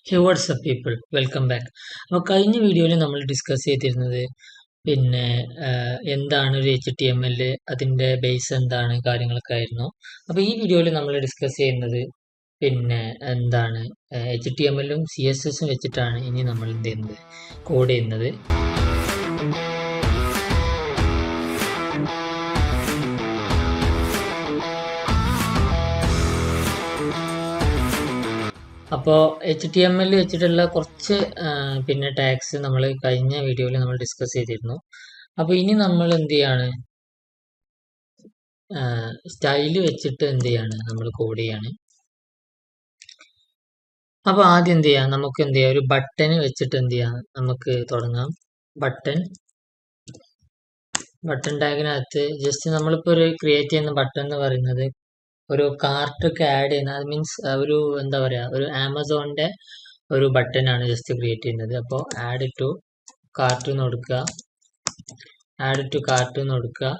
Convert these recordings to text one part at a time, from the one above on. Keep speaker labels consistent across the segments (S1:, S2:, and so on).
S1: ഹേ WhatsApp people, welcome back. അപ്പോൾ കഴിഞ്ഞ വീഡിയോയിൽ നമ്മൾ ഡിസ്കസ് ചെയ്തിരുന്നത് എന്താണ് ഒരു HTML, അതിൻ്റെ ബേസ് എന്താണ്, കാര്യങ്ങളൊക്കെ ആയിരുന്നു. അപ്പോൾ ഈ വീഡിയോയിൽ നമ്മൾ ഡിസ്കസ് ചെയ്യുന്നത് എന്താണ് HTML-ഉം CSS-ഉം വെച്ചിട്ടാണ് ഇനി നമ്മൾ എന്ത് ചെയ്യുന്നത്, കോഡ് ചെയ്യുന്നത്. അപ്പോൾ HTML വെച്ചിട്ടുള്ള കുറച്ച് ടാഗ്സ് നമ്മൾ കഴിഞ്ഞ വീഡിയോയിൽ നമ്മൾ ഡിസ്കസ് ചെയ്തിരുന്നു. അപ്പോൾ ഇനി നമ്മൾ എന്ത് ചെയ്യാണ്, സ്റ്റൈല് വെച്ചിട്ട് എന്ത് ചെയ്യാണ്, നമ്മൾ കോഡ് ചെയ്യാണ്. അപ്പോൾ ആദ്യം എന്ത് ചെയ്യാം, നമുക്ക് എന്ത് ചെയ്യാം, ഒരു ബട്ടൺ വെച്ചിട്ട് എന്ത് ചെയ്യാം, നമുക്ക് തുടങ്ങാം. ബട്ടൺ ടാഗിനകത്ത് ജസ്റ്റ് നമ്മളിപ്പോൾ ഒരു ക്രിയേറ്റ് ചെയ്യുന്ന ബട്ടൺ എന്ന് പറയുന്നത് ഒരു കാർട്ടൊക്കെ ആഡ് ചെയ്യുന്ന, അത് മീൻസ് ഒരു എന്താ പറയുക, ഒരു ആമസോണിൻ്റെ ഒരു ബട്ടൺ ആണ് ജസ്റ്റ് ക്രിയേറ്റ് ചെയ്യുന്നത്. അപ്പോൾ ആഡ് ടു കാർട്ട് എന്ന് കൊടുക്കുക,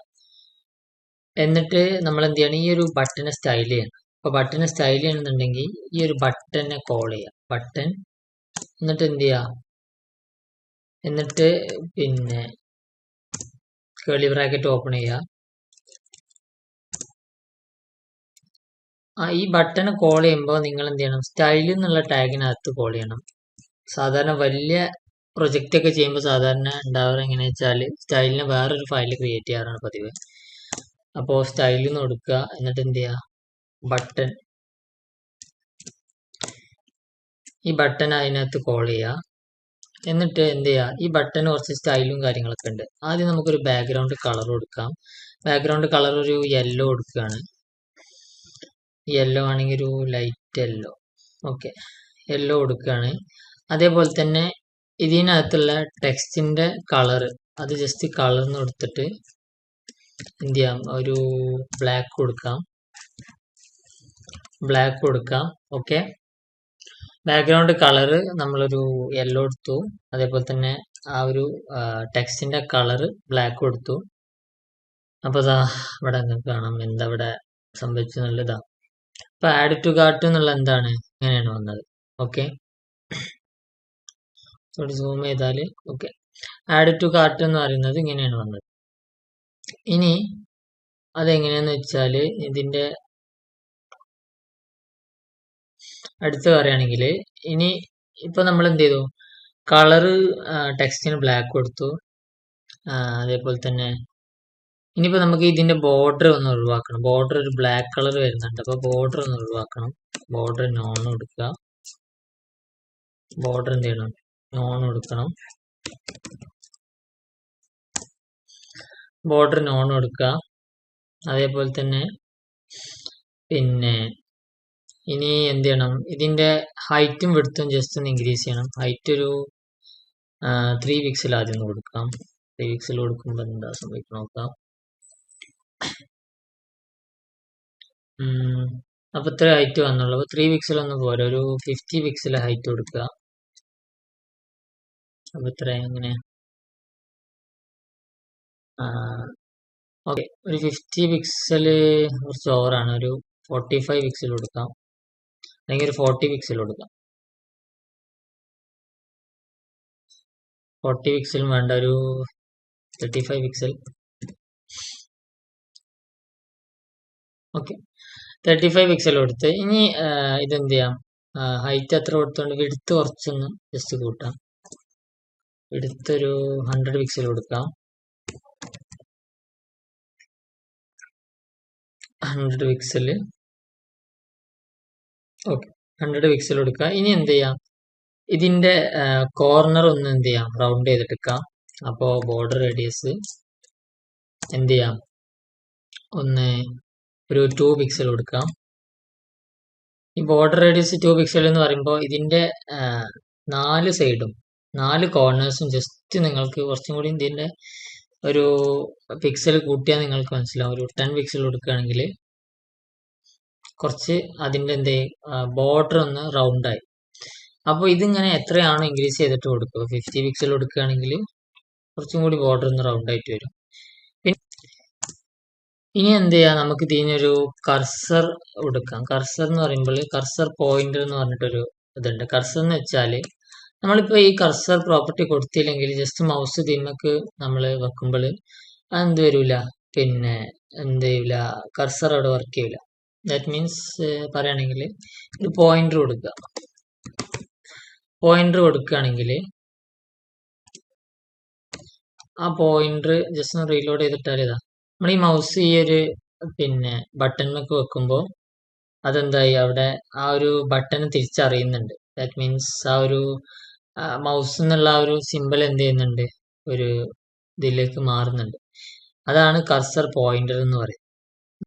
S1: എന്നിട്ട് നമ്മൾ എന്ത് ചെയ്യണം, ഈ ഒരു ബട്ടനെ സ്റ്റൈൽ ചെയ്യണം. അപ്പോൾ ബട്ടനെ സ്റ്റൈൽ ചെയ്യണമെന്നുണ്ടെങ്കിൽ ഈ ഒരു ബട്ടനെ കോൾ ചെയ്യാം, ബട്ടൺ, എന്നിട്ട് എന്ത് ചെയ്യുക, എന്നിട്ട് കേർലി ബ്രാക്കറ്റ് ഓപ്പൺ ചെയ്യുക. ഈ ബട്ടൺ കോൾ ചെയ്യുമ്പോൾ നിങ്ങൾ എന്ത് ചെയ്യണം, സ്റ്റൈൽ എന്നുള്ള ടാഗിനകത്ത് കോൾ ചെയ്യണം. സാധാരണ വലിയ പ്രൊജക്റ്റ് ഒക്കെ ചെയ്യുമ്പോൾ സാധാരണ ഉണ്ടാവുക എങ്ങനെയാ വെച്ചാൽ സ്റ്റൈലിന് വേറൊരു ഫയൽ ക്രിയേറ്റ് ചെയ്യാറാണ് പതിവ്. അപ്പോൾ സ്റ്റൈലിൽ നിന്ന് കൊടുക്കുക, എന്നിട്ട് എന്ത് ചെയ്യുക, ബട്ടൺ, ഈ ബട്ടൺ അതിനകത്ത് കോൾ ചെയ്യുക. എന്നിട്ട് എന്ത് ചെയ്യുക, ഈ ബട്ടൺ കുറച്ച് സ്റ്റൈലും കാര്യങ്ങളൊക്കെ ഉണ്ട്. ആദ്യം നമുക്കൊരു ബാക്ക്ഗ്രൗണ്ട് കളർ കൊടുക്കാം. ബാക്ക്ഗ്രൗണ്ട് കളർ ഒരു യെല്ലോ കൊടുക്കുകയാണ്. യെല്ലോ ആണെങ്കിൽ ഒരു ലൈറ്റ് യെല്ലോ, ഓക്കെ, യെല്ലോ കൊടുക്കുകയാണ്. അതേപോലെ തന്നെ ഇതിനകത്തുള്ള ടെക്സ്റ്റിൻ്റെ കളർ, അത് ജസ്റ്റ് കളർന്ന് കൊടുത്തിട്ട് എന്ത് ചെയ്യാം, ഒരു ബ്ലാക്ക് കൊടുക്കാം. ഓക്കെ, ബാക്ക്ഗ്രൗണ്ട് കളറ് നമ്മളൊരു യെല്ലോ എടുത്തു. അതേപോലെ തന്നെ ആ ഒരു ടെക്സ്റ്റിൻ്റെ കളറ് ബ്ലാക്ക് കൊടുത്തു. അപ്പോൾ ഇതാ ഇവിടെ നിങ്ങൾക്ക് കാണാം എന്താ ഇവിടെ സംഭവിച്ചു എന്നുള്ളതാ. അപ്പോൾ ആഡ് ടു കാർട്ട് എന്നുള്ള എന്താണ്, ഇങ്ങനെയാണ് വന്നത്. ഓക്കെ, സൂം ചെയ്താൽ ഓക്കെ, ആഡ് ടു കാർട്ട് എന്ന് പറയുന്നത് ഇങ്ങനെയാണ് വന്നത്. ഇനി അതെങ്ങനെയാന്ന് വെച്ചാൽ ഇതിൻ്റെ അടുത്ത് പറയുകയാണെങ്കിൽ, ഇനി ഇപ്പോൾ നമ്മൾ എന്ത് ചെയ്തു, കളറ് ടെക്സ്റ്റിന് ബ്ലാക്ക് കൊടുത്തു. അതേപോലെ തന്നെ ഇനിയിപ്പോൾ നമുക്ക് ഇതിൻ്റെ ബോർഡർ ഒന്ന് ഒഴിവാക്കണം. ബോർഡർ ഒരു ബ്ലാക്ക് കളർ വരുന്നുണ്ട്, അപ്പോൾ ബോർഡർ ഒന്ന് ഒഴിവാക്കണം. ബോർഡർ നോൺ കൊടുക്കുക. ബോർഡർ എന്ത് ചെയ്യണം, നോൺ കൊടുക്കണം. ബോർഡർ നോൺ കൊടുക്കുക. അതേപോലെ തന്നെ ഇനി എന്ത് ചെയ്യണം, ഇതിൻ്റെ ഹൈറ്റും വിഡ്ത്തും ജസ്റ്റ് ഒന്ന് ഇൻക്രീസ് ചെയ്യണം. ഹൈറ്റ് ഒരു 3 പിക്സൽ ആദ്യം ഒന്ന് കൊടുക്കാം. 3 പിക്സൽ കൊടുക്കുമ്പോൾ എന്താ സംഭവിക്കണം നോക്കാം. അപ്പോൾ ഇത്ര ഹൈറ്റ് വന്നുള്ളൂ. അപ്പോൾ 3 പിക്സൽ ഒന്നും പോരാ, ഒരു 50 പിക്സൽ ഹൈറ്റ് കൊടുക്കുക. അപ്പോൾ ഇത്ര എങ്ങനെ, ഓക്കെ, ഒരു 50 പിക്സൽ കുറച്ച് ഓവറാണ്. ഒരു 45 പിക്സൽ കൊടുക്കാം, അല്ലെങ്കിൽ ഒരു 40 പിക്സൽ കൊടുക്കാം. 40 പിക്സലും വേണ്ട, ഒരു 35 പിക്സൽ. ഓക്കെ, 35 പിക്സൽ കൊടുത്ത് ഇനി ഇതെന്ത് ചെയ്യാം, ഹൈറ്റ് എത്ര കൊടുത്തോണ്ട് വിഡ്ത്ത് കുറച്ചൊന്ന് ജസ്റ്റ് കൂട്ടാം. വിഡ്ത്ത് ഒരു 100 പിക്സൽ കൊടുക്കാം. 100 പിക്സൽ, ഓക്കെ, 100 പിക്സൽ കൊടുക്കുക. ഇനി എന്ത് ചെയ്യാം, ഇതിൻ്റെ കോർണർ ഒന്ന് എന്ത് ചെയ്യാം, റൗണ്ട് ചെയ്തെടുക്കാം. അപ്പോൾ ബോർഡർ റേഡിയസ് എന്ത് ചെയ്യാം, ഒന്ന് ഒരു 2 പിക്സൽ കൊടുക്കാം. ഈ ബോർഡർ റേഡിയസ് 2 പിക്സൽ എന്ന് പറയുമ്പോൾ ഇതിൻ്റെ 4 സൈഡും 4 കോർണേഴ്സും ജസ്റ്റ് നിങ്ങൾക്ക് കുറച്ചും കൂടി ഇതിൻ്റെ ഒരു പിക്സൽ കൂട്ടിയാൽ നിങ്ങൾക്ക് മനസ്സിലാവും. ഒരു 10 പിക്സൽ കൊടുക്കുകയാണെങ്കിൽ കുറച്ച് അതിൻ്റെ ബോർഡർ ഒന്ന് റൗണ്ടായി. അപ്പോൾ ഇതിങ്ങനെ എത്രയാണോ ഇൻക്രീസ് ചെയ്തിട്ട് കൊടുക്കുക, 50 പിക്സൽ കൊടുക്കുകയാണെങ്കിൽ കുറച്ചും കൂടി ബോർഡർ ഒന്ന് റൗണ്ടായിട്ട് വരും. ഇനി എന്ത് ചെയ്യാം, നമുക്ക് ഇതിനൊരു കർസർ കൊടുക്കാം. കർസർ എന്ന് പറയുമ്പോൾ കർസർ പോയിന്റർ എന്ന് പറഞ്ഞിട്ടൊരു ഇതുണ്ട്. കർസർ എന്ന് വെച്ചാൽ നമ്മളിപ്പോൾ ഈ കർസർ പ്രോപ്പർട്ടി കൊടുത്തില്ലെങ്കിൽ ജസ്റ്റ് മൗസ് ഇതിമക്ക് നമ്മൾ വെക്കുമ്പോൾ അതെന്ത് വരില്ല, പിന്നെ എന്ത് ചെയ്യില്ല, കർസർ അവിടെ വർക്ക് ചെയ്യില്ല. ദാറ്റ് മീൻസ് പറയുകയാണെങ്കിൽ ഒരു പോയിന്റർ കൊടുക്കുക. പോയിന്റർ കൊടുക്കുകയാണെങ്കിൽ ആ പോയിന്റർ ജസ്റ്റ് ഒന്ന് റീലോഡ് ചെയ്തിട്ടാൽ ഇതാ നമ്മൾ ഈ മൗസ് ഈ ഒരു പിന്നെ ബട്ടണിലേക്ക് വെക്കുമ്പോൾ അതെന്തായി അവിടെ ആ ഒരു ബട്ടൺ തിരിച്ചറിയുന്നുണ്ട്. ദാറ്റ് മീൻസ് ആ ഒരു മൗസ് എന്നുള്ള ആ ഒരു സിമ്പിൾ എന്ത് ചെയ്യുന്നുണ്ട്, ഒരു ഇതിലേക്ക് മാറുന്നുണ്ട്. അതാണ് കർസർ പോയിന്റർ എന്ന് പറയുന്നത്.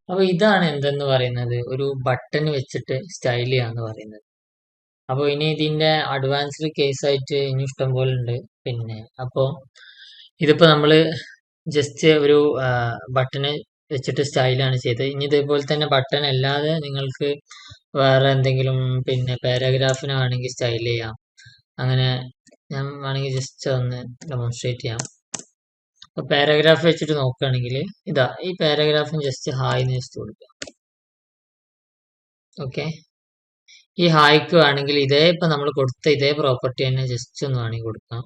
S1: അപ്പൊ ഇതാണ് എന്തെന്ന് പറയുന്നത്, ഒരു ബട്ടൺ വെച്ചിട്ട് സ്റ്റൈൽ ചെയ്യാന്ന് പറയുന്നത്. അപ്പോൾ ഇനി ഇതിന്റെ അഡ്വാൻസ്ഡ് കേസ് ആയിട്ട് ഇനി ഇഷ്ടം പോലെ ഉണ്ട്. പിന്നെ അപ്പോൾ ഇതിപ്പോ നമ്മള് ജസ്റ്റ് ഒരു ബട്ടണ് വെച്ചിട്ട് സ്റ്റൈലാണ് ചെയ്തത്. ഇനി ഇതേപോലെ തന്നെ ബട്ടൺ അല്ലാതെ നിങ്ങൾക്ക് വേറെ എന്തെങ്കിലും പിന്നെ പാരഗ്രാഫിന് വേണമെങ്കിൽ സ്റ്റൈൽ ചെയ്യാം. അങ്ങനെ ഞാൻ വേണമെങ്കിൽ ജസ്റ്റ് ഒന്ന് ഡെമോൺസ്ട്രേറ്റ് ചെയ്യാം. അപ്പൊ പാരഗ്രാഫ് വെച്ചിട്ട് നോക്കുകയാണെങ്കിൽ ഇതാ ഈ പാരഗ്രാഫിന് ജസ്റ്റ് ഹായ് എന്ന് ജസ്റ്റ് കൊടുക്കുക. ഓക്കെ, ഈ ഹായ്ക്ക് വേണമെങ്കിൽ ഇതേ ഇപ്പൊ നമ്മൾ കൊടുത്ത ഇതേ പ്രോപ്പർട്ടി തന്നെ ജസ്റ്റ് ഒന്ന് വേണമെങ്കിൽ കൊടുക്കാം.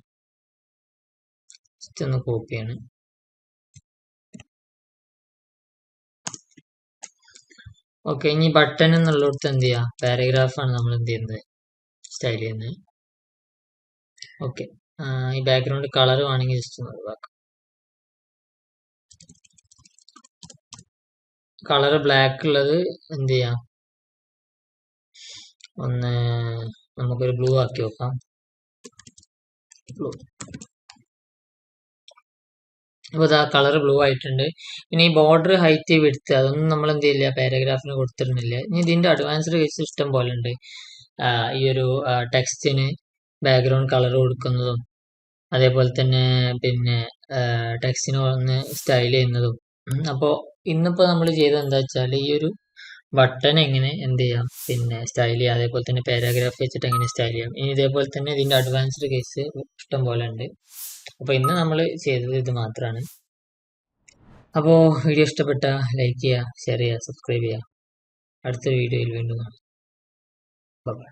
S1: ജസ്റ്റ് ഒന്ന് കോപ്പി ചെയ്യണം. ഓക്കെ, ഇനി ബട്ടൺ എന്നുള്ളിടത്ത് എന്ത് ചെയ്യാം, പാരഗ്രാഫാണ് നമ്മൾ എന്ത് ചെയ്യുന്നത്, സ്റ്റൈൽ ചെയ്യുന്നത്. ഓക്കെ, ഈ ബാക്ക്ഗ്രൗണ്ട് കളർ വേണമെങ്കിൽ ജസ്റ്റ് ഒന്ന് ഒഴിവാക്കാം. കളർ ബ്ലാക്ക് ഉള്ളത് എന്ത് ചെയ്യാം, ഒന്ന് നമുക്കൊരു ബ്ലൂ ആക്കി വെക്കാം. ബ്ലൂ. അപ്പോൾ ഇതാ കളർ ബ്ലൂ ആയിട്ടുണ്ട്. പിന്നെ ഈ ബോർഡർ ഹൈറ്റ് വിഡ്ത്ത് അതൊന്നും നമ്മൾ എന്ത് ചെയ്യില്ല, പാരഗ്രാഫിന് കൊടുത്തിരുന്നില്ല. ഇനി ഇതിന്റെ അഡ്വാൻസ്ഡ് കേസ് ഇഷ്ടം പോലെ ഉണ്ട്. ഈ ഒരു ടെക്സ്റ്റിന് ബാക്ക്ഗ്രൗണ്ട് കളർ കൊടുക്കുന്നതും അതേപോലെ തന്നെ പിന്നെ ടെക്സ്റ്റിന് ഒന്ന് സ്റ്റൈൽ ചെയ്യുന്നതും. അപ്പോൾ ഇന്നിപ്പോൾ നമ്മൾ ചെയ്തത് എന്താ വെച്ചാൽ ഈ ഒരു ബട്ടൺ എങ്ങനെ എന്ത് ചെയ്യാം, പിന്നെ സ്റ്റൈൽ ചെയ്യാം, അതേപോലെ തന്നെ പാരാഗ്രാഫ് വെച്ചിട്ട് എങ്ങനെ സ്റ്റൈൽ ചെയ്യാം. ഇനി ഇതേപോലെ തന്നെ ഇതിന്റെ അഡ്വാൻസ്ഡ് കേസ് ഇഷ്ടം പോലെ ഉണ്ട്. അപ്പോൾ ഇന്ന് നമ്മൾ ചെയ്തത് ഇത് മാത്രമാണ്. അപ്പോൾ വീഡിയോ ഇഷ്ടപ്പെട്ട ലൈക്ക് ചെയ്യുക, ഷെയർ ചെയ്യുക, സബ്സ്ക്രൈബ് ചെയ്യുക. അടുത്ത വീഡിയോയിൽ വീണ്ടും കാണാം. ബൈ.